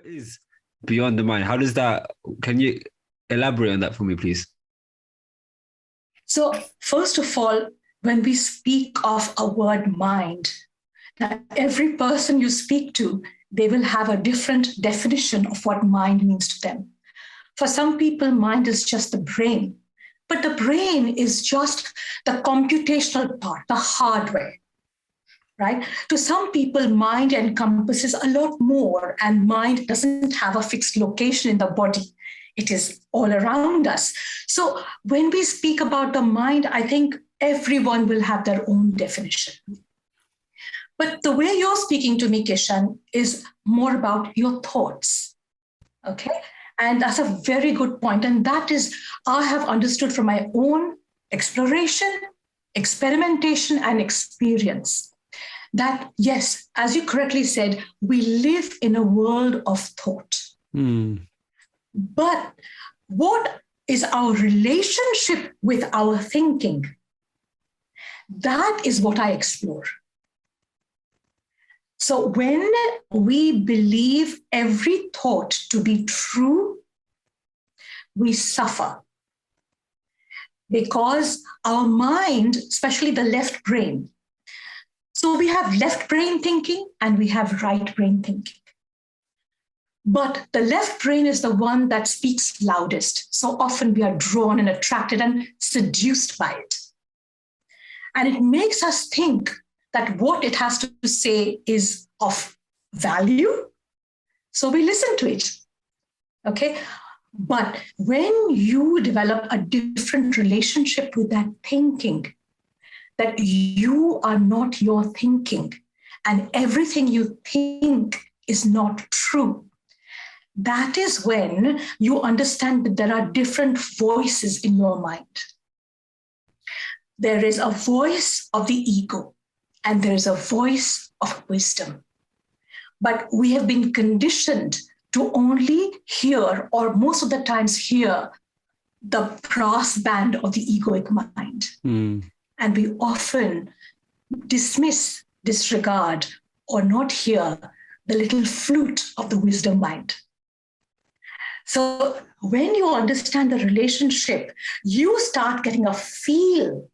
is beyond the mind? How does that, can you elaborate on that for me, please? So first of all, when we speak of a word mind, now every person you speak to, they will have a different definition of what mind means to them. For some people, mind is just the brain, but the brain is just the computational part, the hardware, right? To some people, mind encompasses a lot more, and mind doesn't have a fixed location in the body. It is all around us. So when we speak about the mind, I think everyone will have their own definition. But the way you're speaking to me, Kishan, is more about your thoughts, okay? And that's a very good point. And that is, I have understood from my own exploration, experimentation, and experience that, yes, as you correctly said, we live in a world of thought. But what is our relationship with our thinking? That is what I explore. So when we believe every thought to be true, we suffer. Because our mind, especially the left brain, so we have left brain thinking and we have right brain thinking. But the left brain is the one that speaks loudest. So often we are drawn and attracted and seduced by it. And it makes us think that what it has to say is of value. So we listen to it, okay? But when you develop a different relationship with that thinking, that you are not your thinking and everything you think is not true, that is when you understand that there are different voices in your mind. There is a voice of the ego and there is a voice of wisdom. But we have been conditioned to only hear, or most of the times hear, the brass band of the egoic mind. And we often dismiss, disregard, or not hear the little flute of the wisdom mind. So when you understand the relationship, you start getting a feel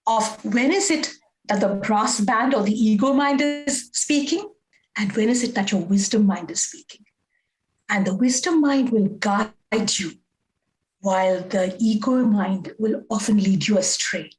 of when is it that the brass band or the ego mind is speaking, and when is it that your wisdom mind is speaking. And the wisdom mind will guide you, while the ego mind will often lead you astray.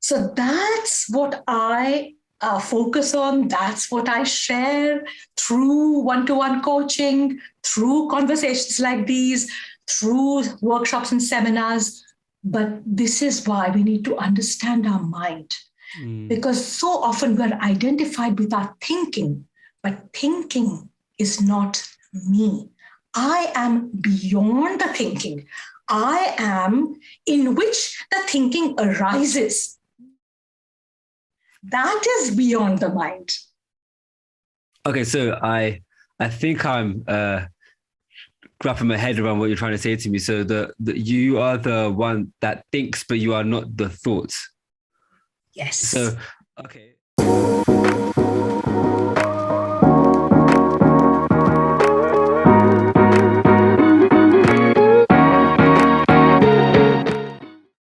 So that's what I focus on. That's what I share through one-to-one coaching, through conversations like these, through workshops and seminars. But this is why we need to understand our mind. Because so often we're identified with our thinking, but thinking is not me. I am beyond the thinking. I am in which the thinking arises. That is beyond the mind. Okay, so I think I'm wrapping my head around what you're trying to say to me. So the you are the one that thinks, but you are not the thoughts. Yes. So, okay.